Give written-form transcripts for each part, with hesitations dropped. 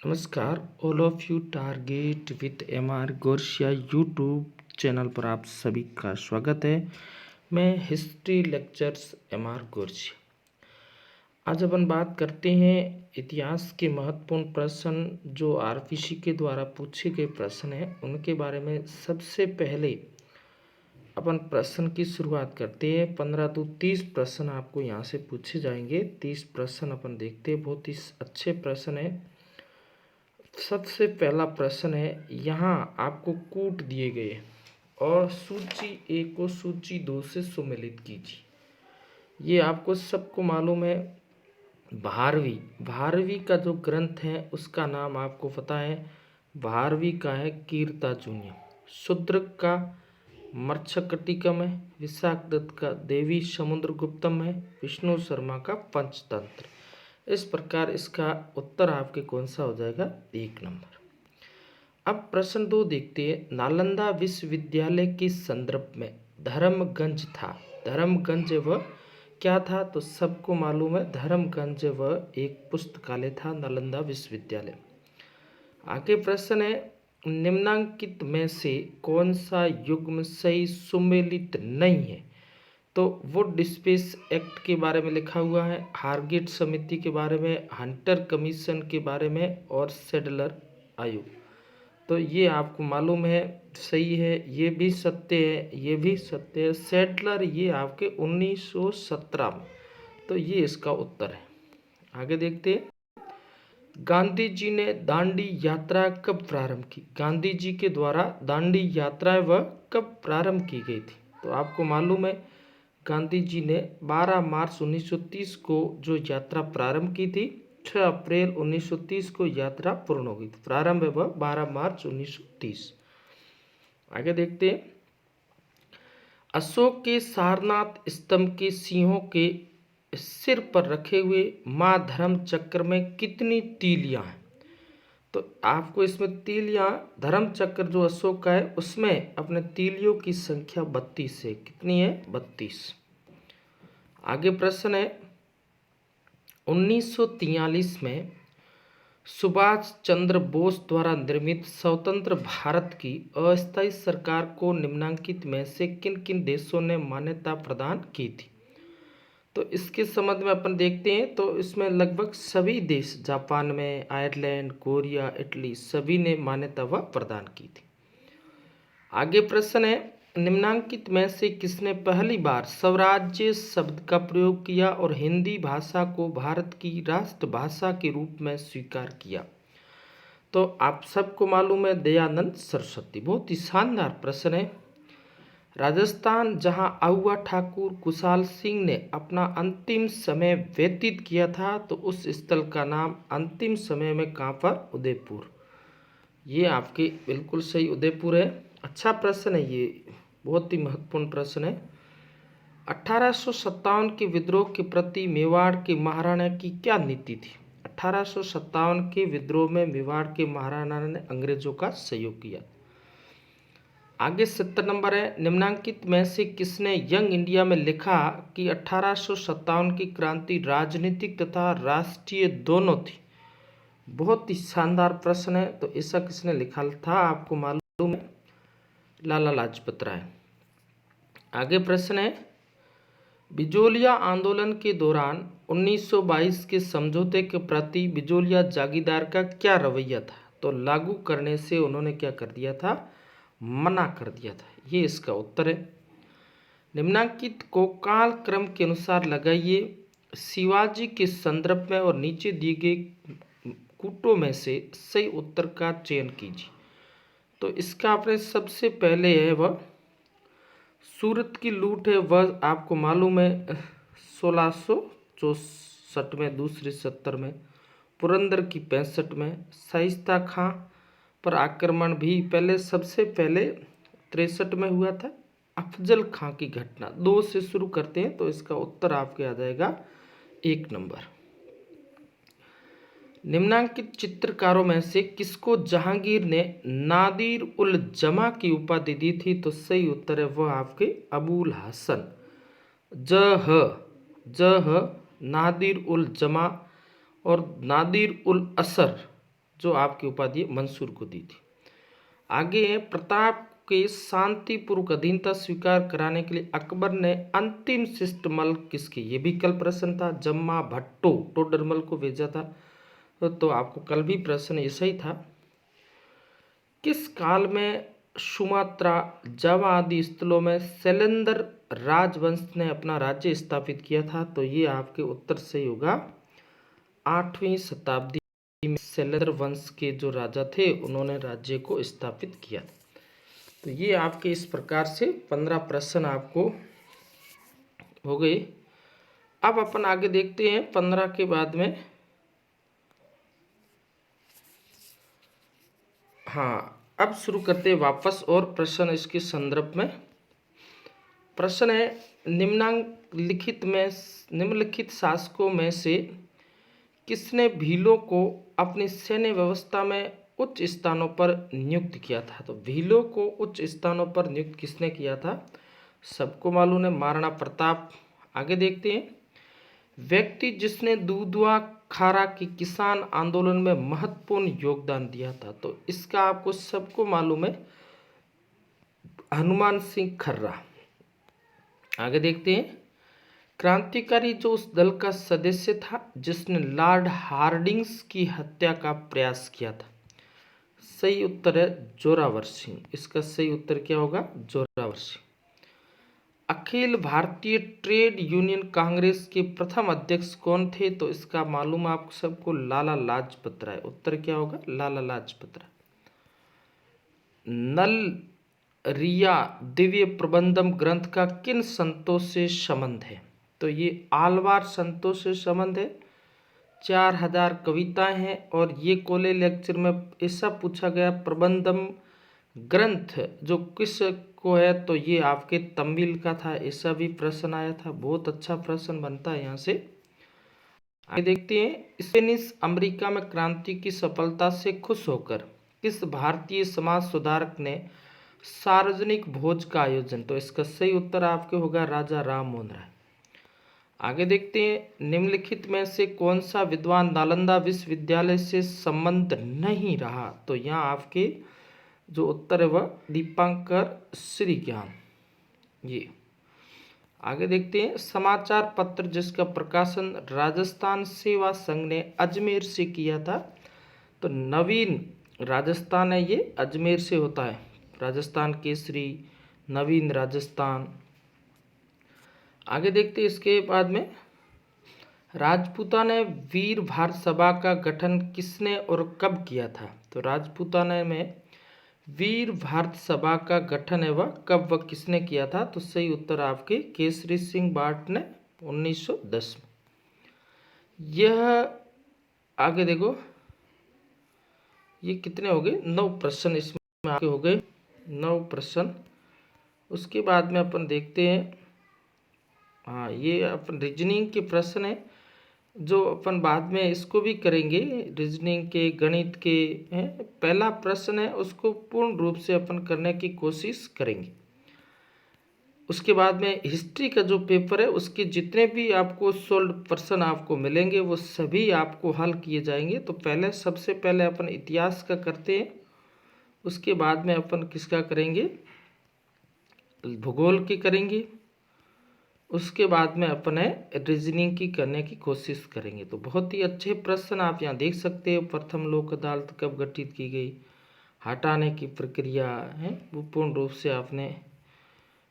नमस्कार, all of you target with M R Gorasiya YouTube channel पर आप सभी का स्वागत है। मैं history lectures M R Gorasiya. आज अपन बात करते हैं इतिहास के महत्वपूर्ण प्रश्न जो आरपीसी के द्वारा पूछे गए प्रश्न हैं उनके बारे में। सबसे पहले अपन प्रश्न की शुरुआत करते हैं। 15 to 30 प्रश्न आपको यहाँ से पूछे जाएंगे। 30 प्रश्न अपन देखते हैं, बहुत ही अच्छे प्रश्न है। सबसे पहला प्रश्न है, यहाँ आपको कूट दिए गए और सूची 1 को सूची 2 से सुमेलित कीजिए। ये आपको सबको मालूम है। भारवी का जो ग्रंथ है उसका नाम आपको पता है। भारवी का है कीर्तार्जुनीय। शूद्रक का मत्स्यकटिकम है। विशाखदत्त का देवी समुद्रगुप्तम है। विष्णु शर्मा का पंचतंत्र। इस प्रकार इसका उत्तर आपके कौन सा हो जाएगा? 1 नंबर। अब प्रश्न 2 देखते हैं। नालंदा विश्वविद्यालय के संदर्भ में धर्मगंज था। धर्मगंज वह क्या था? तो सबको मालूम है, धर्मगंज वह एक पुस्तकालय था, नालंदा विश्वविद्यालय। आगे प्रश्न है, निम्नांकित में से कौन सा युग्म सही सुमेलित नहीं है? तो वुड स्पेस एक्ट के बारे में लिखा हुआ है, हारगेट समिति के बारे में, हंटर कमीशन के बारे में और सेडलर आयोग। तो ये आपको मालूम है सही है, ये भी सत्य है, ये भी सत्य है। सेडलर ये आपके 1917 में, तो ये इसका उत्तर है। आगे देखते हैं। गांधी जी ने दांडी यात्रा कब प्रारंभ की? गांधी जी के द्वारा दांडी यात्रा वह कब प्रारंभ की गई थी? तो आपको मालूम है गांधी जी ने 12 मार्च 1930 को जो यात्रा प्रारंभ की थी, 6 अप्रैल 1930 को यात्रा पूर्ण हो गई थी। प्रारंभ है वह 12 मार्च 1930। आगे देखते हैं। अशोक के सारनाथ स्तंभ के सिंहों के सिर पर रखे हुए माँ धर्म चक्र में कितनी तीलियां हैं? तो आपको इसमें तीलियां, धर्म चक्र जो अशोक का है उसमें अपने तीलियों की संख्या 32 है। कितनी है? 32। आगे प्रश्न है, 1943 में सुभाष चंद्र बोस द्वारा निर्मित स्वतंत्र भारत की अस्थायी सरकार को निम्नांकित में से किन किन देशों ने मान्यता प्रदान की थी? तो इसके संबंध में अपन देखते हैं। तो इसमें लगभग सभी देश, जापान में, आयरलैंड, कोरिया, इटली, सभी ने मान्यता वह प्रदान की थी। आगे प्रश्न है, निम्नांकित में से किसने पहली बार स्वराज्य शब्द का प्रयोग किया और हिंदी भाषा को भारत की राष्ट्रभाषा के रूप में स्वीकार किया? तो आप सबको मालूम है दयानंद सरस्वती। बहुत ही शानदार प्रश्न है। राजस्थान, जहां आउआ ठाकुर कुशाल सिंह ने अपना अंतिम समय व्यतीत किया था, तो उस स्थल का नाम अंतिम समय में कहाँ पर? उदयपुर। ये आपके बिल्कुल सही उदयपुर है। अच्छा प्रश्न है, ये बहुत ही महत्वपूर्ण प्रश्न है। 1857 के विद्रोह के प्रति मेवाड़ के महाराणा की क्या नीति थी? 1857 के विद्रोह में मेवाड़ के महाराणा ने अंग्रेजों का सहयोग किया। आगे 70 नंबर है, निम्नांकित में से किसने यंग इंडिया में लिखा कि 1857 की क्रांति राजनीतिक तथा राष्ट्रीय दोनों थी? बहुत ही शानदार प्रश्न है। तो ऐसा किसने लिखा था? आपको मालूम है, लाला लाजपत राय। आगे प्रश्न है, बिजोलिया आंदोलन के दौरान 1922 के समझौते के प्रति बिजोलिया जागीरदार का क्या रवैया था? तो लागू करने से उन्होंने क्या कर दिया था? मना कर दिया था। ये इसका उत्तर है। निम्नांकित को काल क्रम के अनुसार लगाइए। शिवाजी के संदर्भ में और नीचे दिए गए कूटों में से सही उत्तर का चयन कीजिए। तो इसका आपने सबसे पहले है वह सूरत की लूट है, वह आपको मालूम है 1664 में, दूसरी 70 में, पुरंदर की 65 में, शाइस्ता खां पर आक्रमण भी पहले सबसे पहले 63 में हुआ था। अफजल खां की घटना 2 से शुरू करते हैं, तो इसका उत्तर आपके आ जाएगा 1 नंबर। निम्नांकित चित्रकारों में से किसको जहांगीर ने नादिर उल जमा की उपाधि दी थी? तो सही उत्तर है वह आपके अबुल हसन जह नादिर उल जमा और नादिर उल असर जो आपकी उपाधि मंसूर को दी थी। आगे है, प्रताप के शांतिपूर्वक अधीनता स्वीकार कराने के लिए अकबर ने अंतिम शिष्टमल किसके, ये भी कल प्रश्न था, जम्मा भट्टो टोडरमल को भेजा था। तो आपको कल भी प्रश्न ऐसा ही था। किस काल में सुमात्रा, जावा आदि स्थलों में शैलेंद्र राजवंश ने अपना राज्य स्थापित किया था? तो ये आपके उत्तर सही होगा 8वीं शताब्दी में शैलेंद्र वंश के जो राजा थे उन्होंने राज्य को स्थापित किया। तो ये आपके इस प्रकार से 15 प्रश्न आपको हो गए। अब अपन आगे देखते हैं 15 के बाद में। हाँ, अब शुरू करते हैं वापस और प्रश्न इसके संदर्भ में। प्रश्न है, निम्नलिखित शासकों में से किसने भीलों को अपनी सैन्य व्यवस्था में उच्च स्थानों पर नियुक्त किया था? तो भीलों को उच्च स्थानों पर नियुक्त किसने किया था? सबको मालूम है, महाराणा प्रताप। आगे देखते हैं, व्यक्ति जिसने दुधवा खारा के किसान आंदोलन में महत्वपूर्ण योगदान दिया था? तो इसका आपको सबको मालूम है, हनुमान सिंह खर्रा। आगे देखते हैं, क्रांतिकारी जो उस दल का सदस्य था जिसने लॉर्ड हार्डिंग्स की हत्या का प्रयास किया था? सही उत्तर है जोरावर सिंह। इसका सही उत्तर क्या होगा? जोरावर सिंह। अखिल भारतीय ट्रेड यूनियन कांग्रेस के प्रथम अध्यक्ष कौन थे? तो इसका मालूम आप सबको लाला लाजपत राय। उत्तर क्या होगा? लाला लाजपत राय। नल रिया दिव्य प्रबंधम ग्रंथ का किन संतों से संबंध है? तो ये आलवार संतों से संबंध है। 4000 कविताएं हैं और ये कॉलेज लेक्चर में ऐसा पूछा गया, प्रबंधम ग्रंथ जो किस को है? तो ये आपके तमिल का था, ऐसा भी प्रश्न आया था। बहुत अच्छा प्रश्न बनता है यहाँ से। आगे देखते हैं, स्पेनिश अमेरिका में क्रांति की सफलता से खुश होकर किस भारतीय समाज सुधारक ने सार्वजनिक भोज का आयोजन? तो इसका सही उत्तर आपके होगा राजा राम मोहन राय। आगे देखते हैं, निम्नलिखित में से कौन सा विद्वान नालंदा विश्वविद्यालय से संबंध नहीं रहा? तो यहाँ आपके जो उत्तर है वह दीपांकर श्रीज्ञान। ये आगे देखते हैं, समाचार पत्र जिसका प्रकाशन राजस्थान सेवा संघ ने अजमेर से किया था? तो नवीन राजस्थान है, ये अजमेर से होता है। राजस्थान केसरी, नवीन राजस्थान। आगे देखते हैं, इसके बाद में राजपूताना वीर भारत सभा का गठन किसने और कब किया था? तो राजपूताना में वीर भारत सभा का गठन है वह कब व किसने किया था? तो सही उत्तर आपके केसरी सिंह भाट ने 1910 में। यह आगे देखो, ये कितने हो गए? 9 प्रश्न इसमें आपके हो गए, 9 प्रश्न। उसके बाद में अपन देखते हैं, हाँ ये अपन रीजनिंग के प्रश्न है जो अपन बाद में इसको भी करेंगे, रीजनिंग के, गणित के हैं। पहला प्रश्न है उसको पूर्ण रूप से अपन करने की कोशिश करेंगे। उसके बाद में हिस्ट्री का जो पेपर है उसके जितने भी आपको सोल्व प्रश्न आपको मिलेंगे वो सभी आपको हल किए जाएंगे। तो पहले सबसे पहले अपन इतिहास का करते हैं, उसके बाद में अपन किसका करेंगे? भूगोल की करेंगे। उसके बाद में अपने रीजनिंग की करने की कोशिश करेंगे। तो बहुत ही अच्छे प्रश्न आप यहाँ देख सकते हो। प्रथम लोक अदालत कब गठित की गई, हटाने की प्रक्रिया है, वो पूर्ण रूप से आपने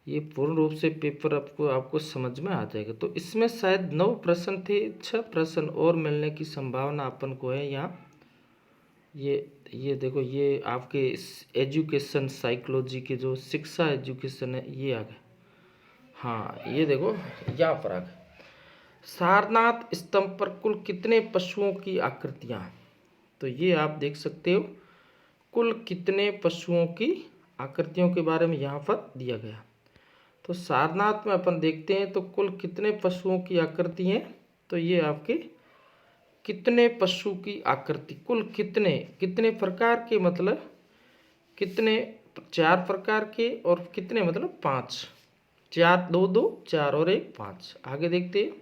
ये पूर्ण रूप से पेपर आपको समझ में आ जाएगा। तो इसमें शायद 9 प्रश्न थे, 6 प्रश्न और मिलने की संभावना अपन को है यहाँ। ये देखो, ये आपके एजुकेशन साइकोलॉजी के जो शिक्षा एजुकेशन है ये आ गए। हाँ ये देखो यहाँ पर आ गए, सारनाथ स्तंभ पर कुल कितने पशुओं की आकृतियाँ? तो ये आप देख सकते हो, कुल कितने पशुओं की आकृतियों के बारे में यहाँ पर दिया गया। तो सारनाथ में अपन देखते हैं तो कुल कितने पशुओं की आकृति हैं? तो ये आपके कितने पशु की आकृति, कुल कितने प्रकार के, मतलब कितने, 4 प्रकार के, और कितने मतलब 5, 4 2 2 4 और 1 5। आगे देखते हैं,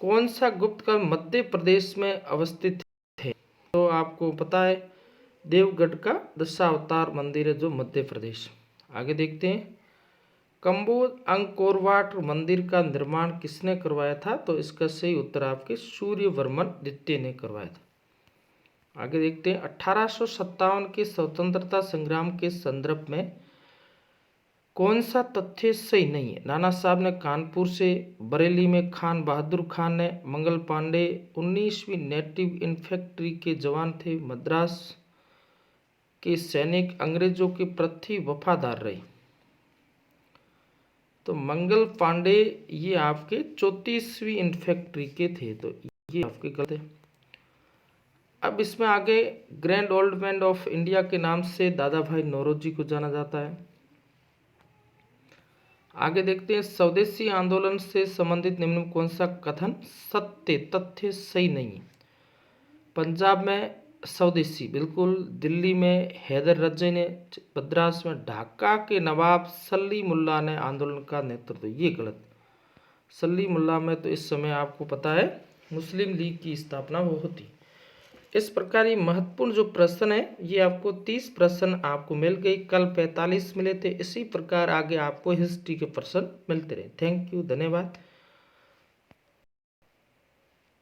कौन सा गुप्त काल मध्य प्रदेश में अवस्थित है? तो आपको पता है देवगढ़ का दशावतार मंदिर है जो मध्य प्रदेश। आगे देखते हैं, कंबोज अंकोरवाट मंदिर का निर्माण किसने करवाया था? तो इसका सही उत्तर आपके सूर्यवर्मन द्वितीय ने करवाया था। आगे देखते हैं, 1857 के स्वतंत्रता संग्राम के संदर्भ में कौन सा तथ्य सही नहीं है? नाना साहब ने कानपुर से, बरेली में खान बहादुर खान ने, मंगल पांडे 19वीं नेटिव इन्फेंट्री के जवान थे, मद्रास के सैनिक अंग्रेजों के प्रति वफादार रहे। तो मंगल पांडे ये आपके 34वीं इन्फेंट्री के थे, तो ये आपके गलत है। अब इसमें आगे grand old man of India के नाम से दादा भाई नौरोजी को जाना जाता है। आगे देखते हैं, स्वदेशी आंदोलन से संबंधित निम्न में कौन सा कथन सत्य तथ्य सही नहीं है? पंजाब में स्वदेशी बिल्कुल, दिल्ली में हैदर रजई ने, मद्रास में ढाका के नवाब सली मुल्ला ने आंदोलन का नेतृत्व, ये गलत। सली मुल्ला में तो इस समय आपको पता है मुस्लिम लीग की स्थापना वो होती। इस प्रकार ये महत्वपूर्ण जो प्रश्न है ये आपको 30 प्रश्न आपको मिल गई, कल 45 मिले थे। इसी प्रकार आगे आपको हिस्ट्री के प्रश्न मिलते रहे। थैंक यू, धन्यवाद।